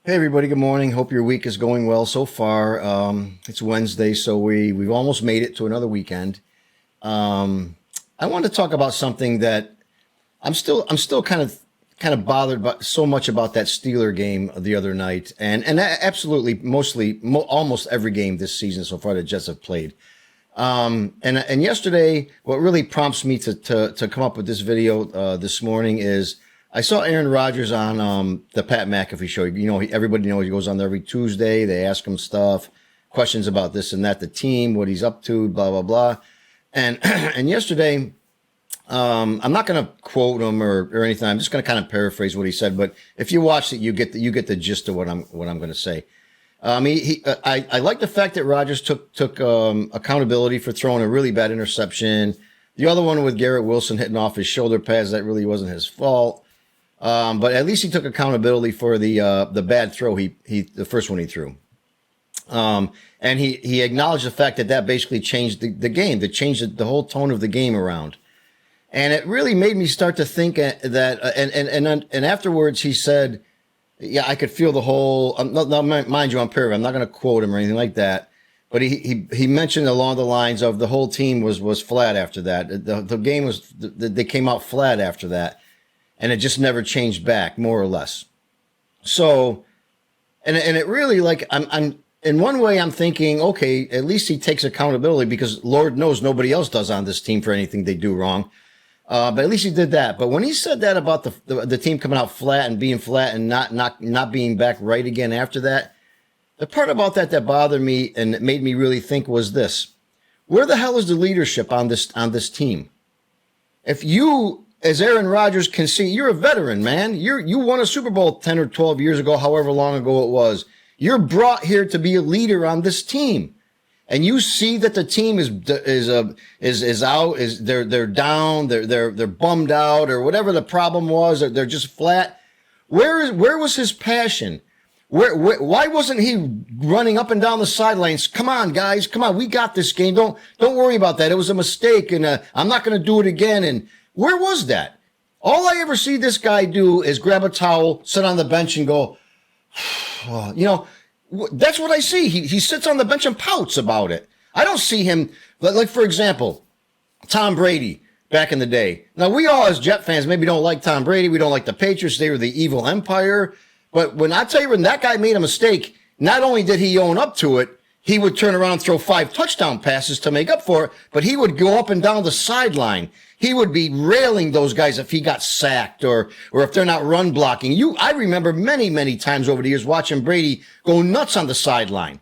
Hey everybody, good morning. Hope your week is going well so far. It's Wednesday, so we've almost made it to another weekend. I want to talk about something that I'm still kind of bothered by so much about that Steeler game the other night, and absolutely almost every game this season so far the Jets have played. And yesterday, what really prompts me to come up with this video this morning is I saw Aaron Rodgers on the Pat McAfee show. You know, everybody knows he goes on there every Tuesday. They ask him stuff, questions about this and that, the team, what he's up to, blah blah blah. And and yesterday, I'm not going to quote him or anything. I'm just going to kind of paraphrase what he said. But if you watch it, you get the gist of what I'm going to say. I like the fact that Rodgers took accountability for throwing a really bad interception. The other one with Garrett Wilson hitting off his shoulder pads, that really wasn't his fault. But at least he took accountability for the bad throw the first one he threw. And he acknowledged the fact that basically changed the game, that changed the whole tone of the game around. And it really made me start to think and afterwards he said, yeah, I could feel the whole, mind you, I'm paraphrasing. I'm not going to quote him or anything like that. But he mentioned along the lines of the whole team was flat after that. The game they came out flat after that. And it just never changed back, more or less. So, and it really, like, I'm in one way I'm thinking, okay, at least he takes accountability because Lord knows nobody else does on this team for anything they do wrong. But at least he did that. But when he said that about the team coming out flat and being flat and not being back right again after that, the part about that bothered me and it made me really think was this: where the hell is the leadership on this team? If you, as Aaron Rodgers, can see, you're a veteran, man. You won a Super Bowl 10 or 12 years ago, however long ago it was. You're brought here to be a leader on this team. And you see that the team is out, they're down, they're bummed out, or whatever the problem was, or they're just flat. Where was his passion? Why wasn't he running up and down the sidelines? Come on, guys, come on, we got this game. Don't worry about that. It was a mistake, and I'm not going to do it again. And where was that? All I ever see this guy do is grab a towel, sit on the bench, and go, that's what I see. He sits on the bench and pouts about it. I don't see him, like for example, Tom Brady back in the day. Now, we all as Jet fans maybe don't like Tom Brady. We don't like the Patriots. They were the evil empire. But when that guy made a mistake, not only did he own up to it, he would turn around and throw 5 touchdown passes to make up for it, but he would go up and down the sideline. He would be railing those guys if he got sacked or if they're not run blocking. I remember many, many times over the years watching Brady go nuts on the sideline.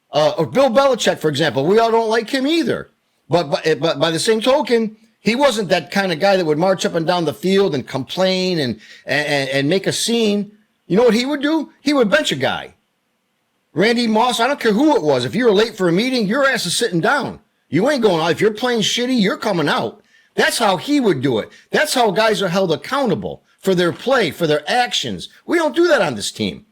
Or Bill Belichick, for example. We all don't like him either. But by the same token, he wasn't that kind of guy that would march up and down the field and complain and make a scene. You know what he would do? He would bench a guy. Randy Moss, I don't care who it was. If you were late for a meeting, your ass is sitting down. You ain't going out. If you're playing shitty, you're coming out. That's how he would do it. That's how guys are held accountable for their play, for their actions. We don't do that on this team.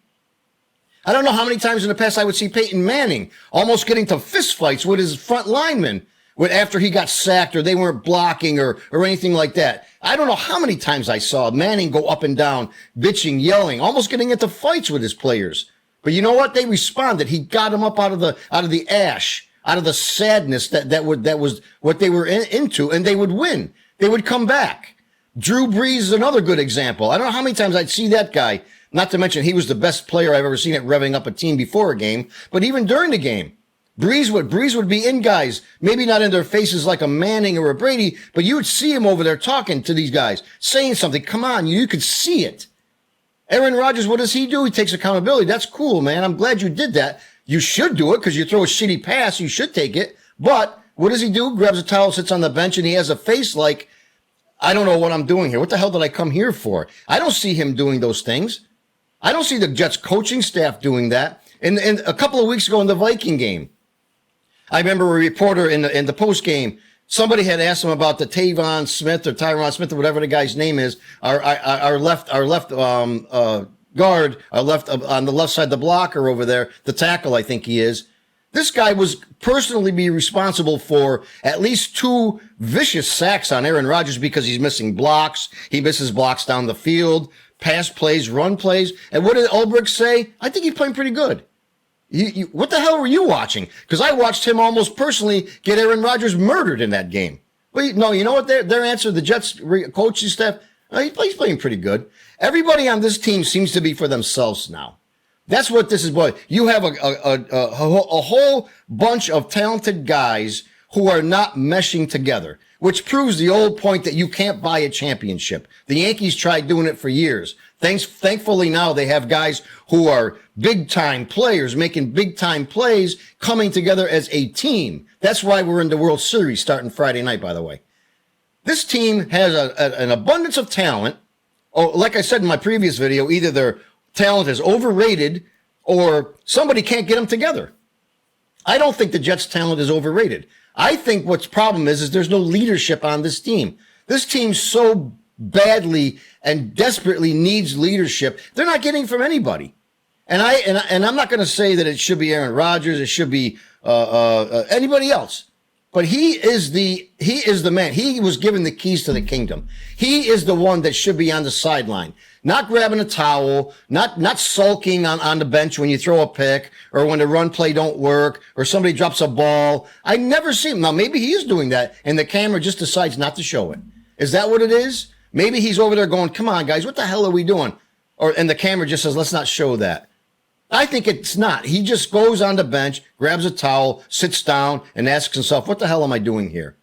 I don't know how many times in the past I would see Peyton Manning almost getting to fistfights with his front linemen after he got sacked or they weren't blocking or anything like that. I don't know how many times I saw Manning go up and down, bitching, yelling, almost getting into fights with his players. But you know what? They responded. He got them up out of the ash, out of the sadness that was what they were into, and they would win. They would come back. Drew Brees is another good example. I don't know how many times I'd see that guy, not to mention he was the best player I've ever seen at revving up a team before a game, but even during the game. Brees would be in guys, maybe not in their faces like a Manning or a Brady, but you would see him over there talking to these guys, saying something. Come on, you could see it. Aaron Rodgers, what does he do? He takes accountability. That's cool, man. I'm glad you did that. You should do it because you throw a shitty pass. You should take it. But what does he do? Grabs a towel, sits on the bench, and he has a face like, I don't know what I'm doing here. What the hell did I come here for? I don't see him doing those things. I don't see the Jets coaching staff doing that. And a couple of weeks ago in the Viking game, I remember a reporter in the post game, somebody had asked him about the Tyron Smith or whatever the guy's name is, our left guard, our left on the left side of the blocker over there, the tackle I think he is. This guy was personally be responsible for at least 2 vicious sacks on Aaron Rodgers because he's missing blocks. He misses blocks down the field. pass plays, run plays. And what did Ulbrich say? I think he's playing pretty good. What the hell were you watching? Because I watched him almost personally get Aaron Rodgers murdered in that game. But no, you know what? Their answer, the Jets coaching staff, he's playing pretty good. Everybody on this team seems to be for themselves now. That's what this is. Boy, you have a whole bunch of talented guys who are not meshing together, which proves the old point that you can't buy a championship. The Yankees tried doing it for years. Thankfully now they have guys who are big-time players making big-time plays coming together as a team. That's why we're in the World Series starting Friday night, by the way. This team has an abundance of talent. Oh, like I said in my previous video, either their talent is overrated or somebody can't get them together. I don't think the Jets' talent is overrated. I think what's problem is there's no leadership on this team. This team so badly and desperately needs leadership. They're not getting from anybody. And I'm not going to say that it should be Aaron Rodgers. It should be anybody else. But he is the man. He was given the keys to the kingdom. He is the one that should be on the sideline, not grabbing a towel, not sulking on the bench when you throw a pick or when the run play don't work or somebody drops a ball. I never see him. Now, maybe he is doing that and the camera just decides not to show it. Is that what it is? Maybe he's over there going, come on, guys, what the hell are we doing? And the camera just says, let's not show that. I think it's not. He just goes on the bench, grabs a towel, sits down, and asks himself, what the hell am I doing here?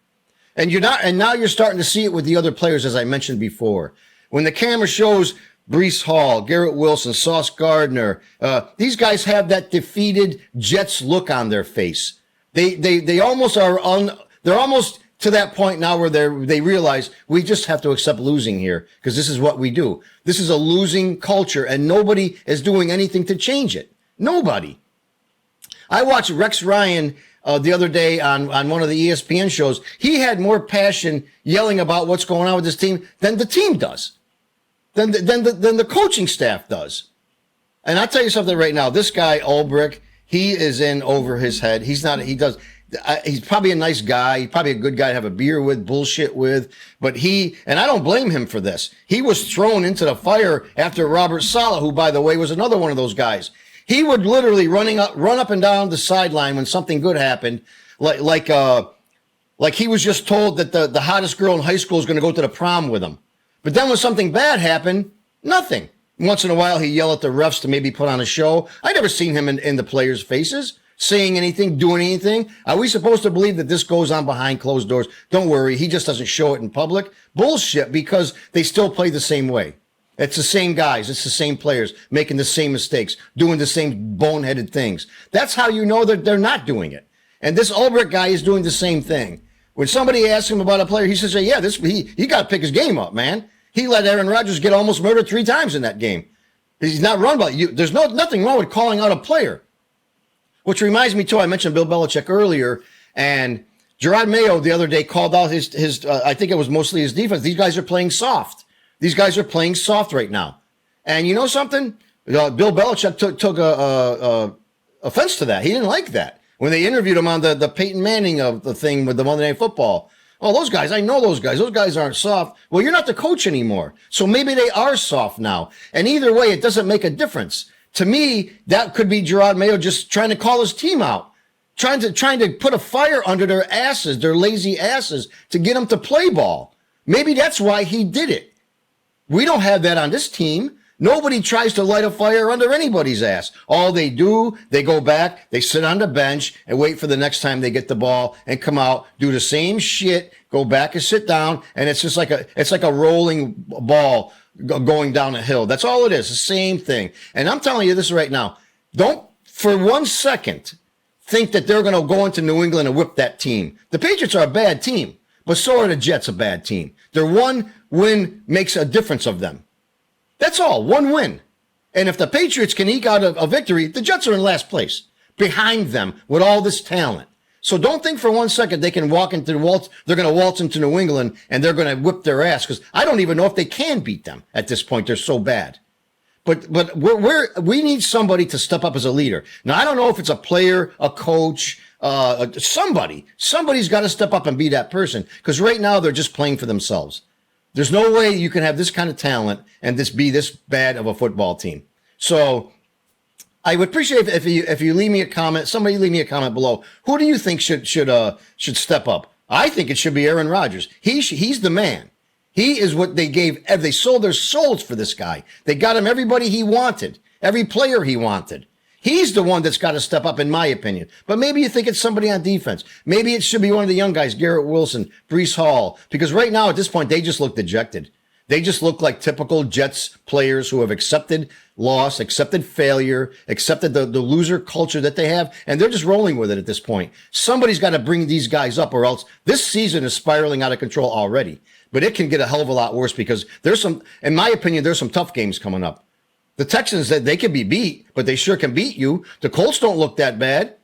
And now you're starting to see it with the other players, as I mentioned before. When the camera shows Breece Hall, Garrett Wilson, Sauce Gardner, these guys have that defeated Jets look on their face. They almost are they're almost to that point now where they realize we just have to accept losing here because this is what we do. This is a losing culture and nobody is doing anything to change it. Nobody. I watched Rex Ryan the other day on one of the ESPN shows. He had more passion yelling about what's going on with this team than the team does, than the coaching staff does. And I'll tell you something right now. This guy, Ulbrich, he is in over his head. He's probably a nice guy. He's probably a good guy to have a beer with, bullshit with. But and I don't blame him for this. He was thrown into the fire after Robert Saleh, who, by the way, was another one of those guys. He would literally run up and down the sideline when something good happened, like he was just told that the hottest girl in high school is going to go to the prom with him. But then when something bad happened, nothing. Once in a while, he'd yell at the refs to maybe put on a show. I never seen him in the players' faces, saying anything, doing anything. Are we supposed to believe that this goes on behind closed doors? Don't worry, he just doesn't show it in public. Bullshit, because they still play the same way. It's the same guys, it's the same players, making the same mistakes, doing the same boneheaded things. That's how you know that they're not doing it. And this Ulbrich guy is doing the same thing. When somebody asks him about a player, he says, yeah, he got to pick his game up, man. He let Aaron Rodgers get almost murdered 3 times in that game. He's not run by you. There's nothing wrong with calling out a player. Which reminds me, too, I mentioned Bill Belichick earlier, and Gerard Mayo the other day called out his I think it was mostly his defense. These guys are playing soft. These guys are playing soft right now. And you know something? Bill Belichick took offense to that. He didn't like that. When they interviewed him on the Peyton Manning of the thing with the Monday Night Football. Oh, those guys, I know those guys. Those guys aren't soft. Well, you're not the coach anymore. So maybe they are soft now. And either way, it doesn't make a difference. To me, that could be Gerard Mayo just trying to call his team out. Trying to put a fire under their asses, their lazy asses, to get them to play ball. Maybe that's why he did it. We don't have that on this team. Nobody tries to light a fire under anybody's ass. All they do, they go back, they sit on the bench and wait for the next time they get the ball and come out, do the same shit, go back and sit down, and it's just like a rolling ball going down a hill. That's all it is, the same thing. And I'm telling you this right now. Don't for 1 second think that they're going to go into New England and whip that team. The Patriots are a bad team, but so are the Jets a bad team. Their one win makes a difference of them. That's all, one win. And if the Patriots can eke out a victory, the Jets are in last place, behind them with all this talent. So don't think for 1 second they can walk into they're going to waltz into New England and they're going to whip their ass, because I don't even know if they can beat them at this point. They're so bad. But we need somebody to step up as a leader. Now, I don't know if it's a player, a coach, somebody. Somebody's got to step up and be that person, because right now they're just playing for themselves. There's no way you can have this kind of talent and this be this bad of a football team. So I would appreciate if you leave me a comment. Somebody leave me a comment below. Who do you think should step up? I think it should be Aaron Rodgers. He's the man. He is what they gave. They sold their souls for this guy. They got him everybody he wanted, every player he wanted. He's the one that's got to step up, in my opinion. But maybe you think it's somebody on defense. Maybe it should be one of the young guys, Garrett Wilson, Breece Hall. Because right now, at this point, they just look dejected. They just look like typical Jets players who have accepted loss, accepted failure, accepted the loser culture that they have, and they're just rolling with it at this point. Somebody's got to bring these guys up, or else this season is spiraling out of control already. But it can get a hell of a lot worse because there's some, in my opinion, there's some tough games coming up. The Texans, they can be beat, but they sure can beat you. The Colts don't look that bad.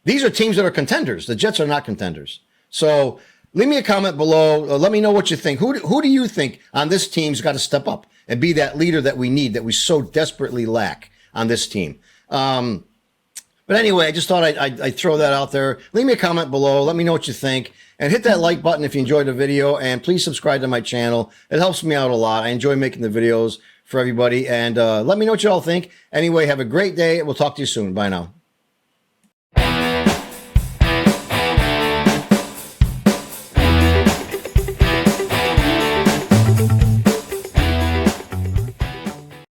These are teams that are contenders. The Jets are not contenders. So leave me a comment below. Let me know what you think. Who do you think on this team's got to step up and be that leader that we need, that we so desperately lack on this team? But anyway, I just thought I'd throw that out there. Leave me a comment below. Let me know what you think. And hit that like button if you enjoyed the video. And please subscribe to my channel. It helps me out a lot. I enjoy making the videos for everybody. And let me know what you all think. Anyway, have a great day. We'll talk to you soon. Bye now.